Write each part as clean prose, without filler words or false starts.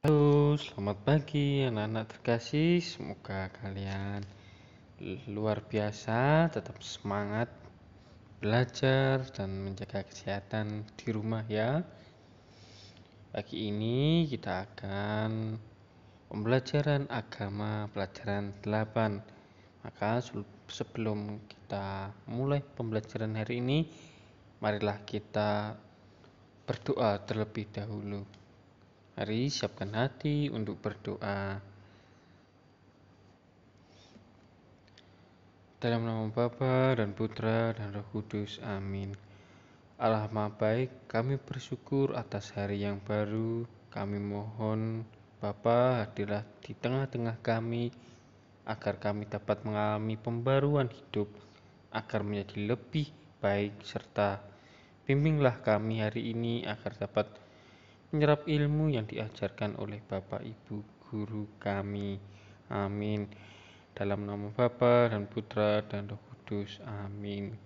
Halo, selamat pagi anak-anak terkasih. Semoga kalian luar biasa, tetap semangat belajar dan menjaga kesehatan di rumah ya. Pagi ini kita akan pembelajaran agama pelajaran 8. Maka sebelum kita mulai pembelajaran hari ini, marilah kita berdoa terlebih dahulu. Mari siapkan hati untuk berdoa. Dalam nama Bapa dan Putra dan Roh Kudus, amin. Allah Maha Baik, kami bersyukur atas hari yang baru. Kami mohon Bapa hadirlah di tengah-tengah kami, agar kami dapat mengalami pembaruan hidup, agar menjadi lebih baik, serta bimbinglah kami hari ini agar dapat menyerap ilmu yang diajarkan oleh Bapak Ibu Guru kami. Amin. Dalam nama Bapa dan Putra dan Roh Kudus, amin.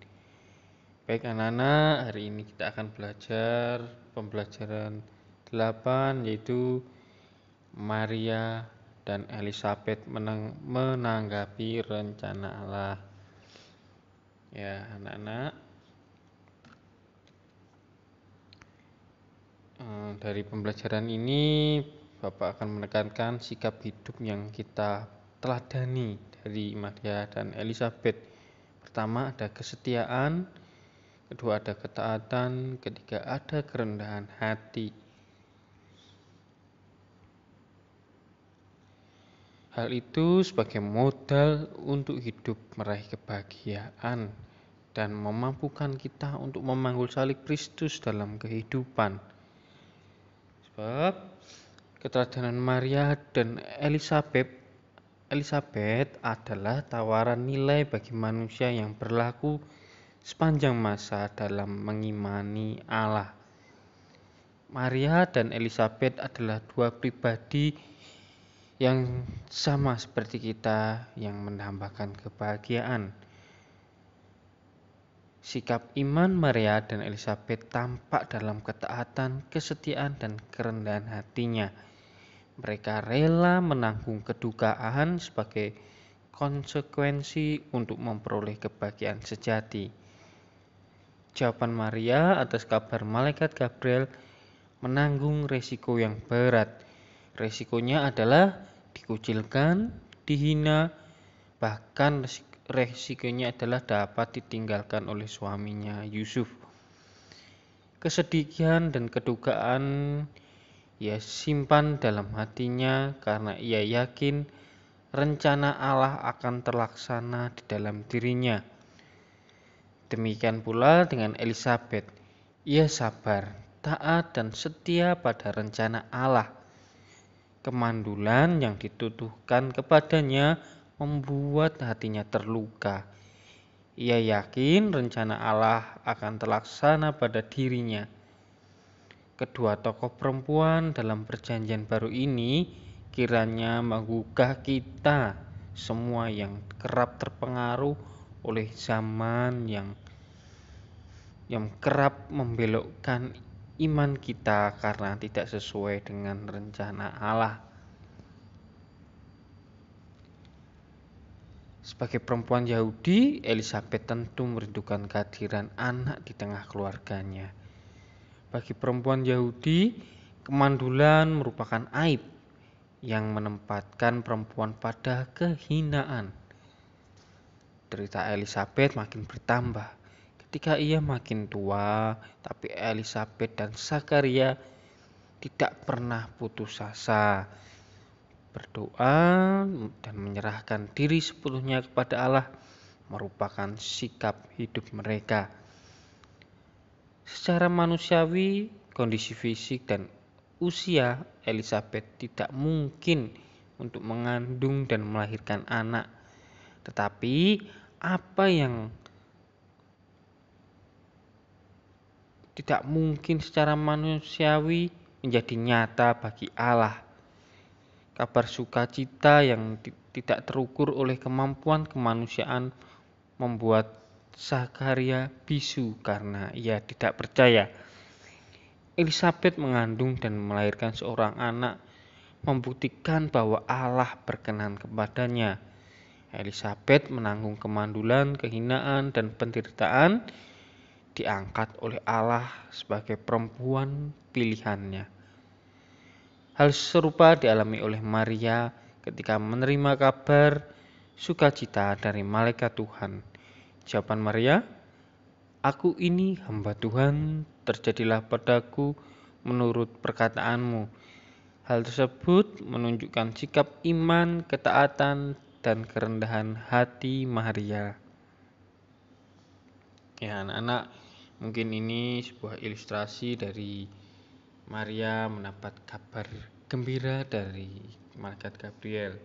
Baik anak-anak, hari ini kita akan belajar pembelajaran 8, yaitu Maria dan Elizabeth menanggapi rencana Allah. Ya anak-anak, dari pembelajaran ini Bapak akan menekankan sikap hidup yang kita teladani dari Maria dan Elizabeth. Pertama ada kesetiaan, kedua ada ketaatan, ketiga ada kerendahan hati. Hal itu sebagai modal untuk hidup meraih kebahagiaan dan memampukan kita untuk memanggul salib Kristus dalam kehidupan. Sebab keteladanan Maria dan Elizabeth adalah tawaran nilai bagi manusia yang berlaku sepanjang masa dalam mengimani Allah. Maria dan Elizabeth adalah dua pribadi yang sama seperti kita yang mendambakan kebahagiaan. Sikap iman Maria dan Elizabeth tampak dalam ketaatan, kesetiaan, dan kerendahan hatinya. Mereka rela menanggung kedukaan sebagai konsekuensi untuk memperoleh kebahagiaan sejati. Jawaban Maria atas kabar malaikat Gabriel menanggung resiko yang berat. Resikonya adalah dikucilkan, dihina, bahkan resikonya adalah dapat ditinggalkan oleh suaminya Yusuf. Kesedihan dan kedukaan ia simpan dalam hatinya karena ia yakin rencana Allah akan terlaksana di dalam dirinya. Demikian pula dengan Elizabeth. Ia sabar, taat, dan setia pada rencana Allah. Kemandulan yang dituduhkan kepadanya membuat hatinya terluka. Ia yakin rencana Allah akan terlaksana pada dirinya. Kedua tokoh perempuan dalam perjanjian baru ini kiranya menggugah kita semua yang kerap terpengaruh oleh zaman yang kerap membelokkan iman kita karena tidak sesuai dengan rencana Allah. Sebagai perempuan Yahudi, Elizabeth tentu merindukan kehadiran anak di tengah keluarganya. Bagi perempuan Yahudi, kemandulan merupakan aib yang menempatkan perempuan pada kehinaan. Derita Elizabeth makin bertambah ketika ia makin tua, tapi Elizabeth dan Zakaria tidak pernah putus asa. Berdoa dan menyerahkan diri sepenuhnya kepada Allah merupakan sikap hidup mereka. Secara manusiawi, kondisi fisik dan usia Elizabeth tidak mungkin untuk mengandung dan melahirkan anak. Tetapi apa yang tidak mungkin secara manusiawi menjadi nyata bagi Allah. Kabar sukacita yang tidak terukur oleh kemampuan kemanusiaan membuat Zakaria bisu karena ia tidak percaya. Elizabeth mengandung dan melahirkan seorang anak membuktikan bahwa Allah berkenan kepadanya. Elisabet menanggung kemandulan, kehinaan, dan penderitaan, diangkat oleh Allah sebagai perempuan pilihannya. Hal serupa dialami oleh Maria ketika menerima kabar sukacita dari malaikat Tuhan. Jawaban Maria, "Aku ini hamba Tuhan, terjadilah padaku menurut perkataanmu." Hal tersebut menunjukkan sikap iman, ketaatan, dan kerendahan hati Maria. Ya, anak-anak, mungkin ini sebuah ilustrasi dari Maria mendapat kabar gembira dari malaikat Gabriel.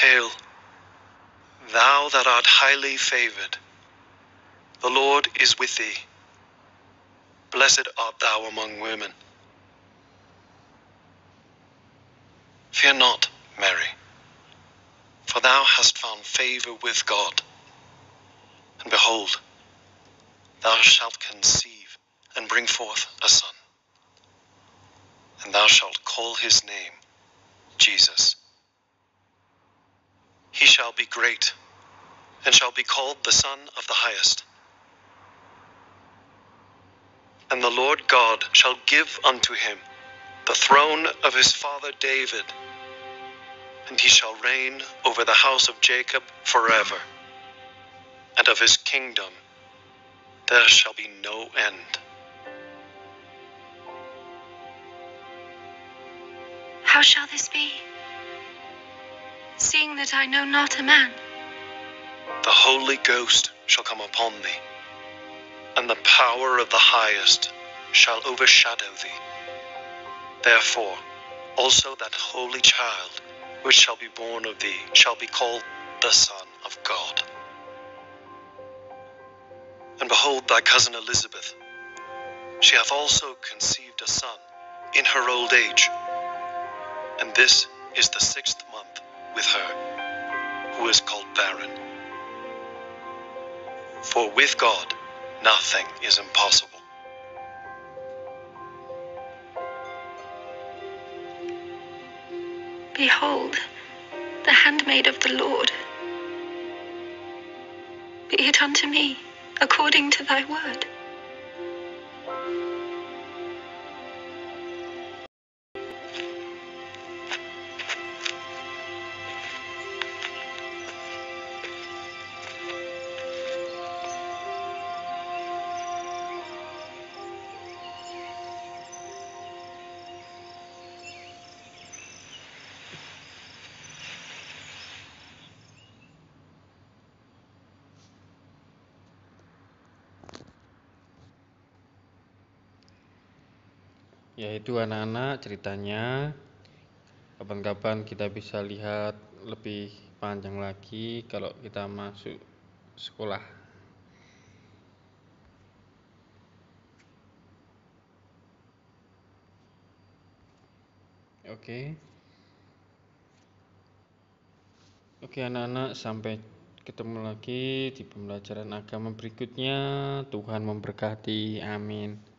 Hail, thou that art highly favored. The Lord is with thee. Blessed art thou among women. Fear not, Mary, for thou hast found favor with God. And behold, thou shalt conceive and bring forth a son, and thou shalt call his name Jesus. He shall be great, and shall be called the Son of the Highest. And the Lord God shall give unto him the throne of his father David, and he shall reign over the house of Jacob forever, and of his kingdom there shall be no end. How shall this be, seeing that I know not a man? The Holy Ghost shall come upon thee, and the power of the Highest shall overshadow thee. Therefore also that holy child which shall be born of thee shall be called the Son of God. And behold, thy cousin Elizabeth, she hath also conceived a son in her old age, and this is the 6th month with her, who is called barren. For with God nothing is impossible. Behold, the handmaid of the Lord. Be it unto me according to thy word. Yaitu anak-anak ceritanya kapan-kapan kita bisa lihat lebih panjang lagi kalau kita masuk sekolah. Oke. Oke anak-anak, sampai ketemu lagi di pembelajaran agama berikutnya. Tuhan memberkati. Amin.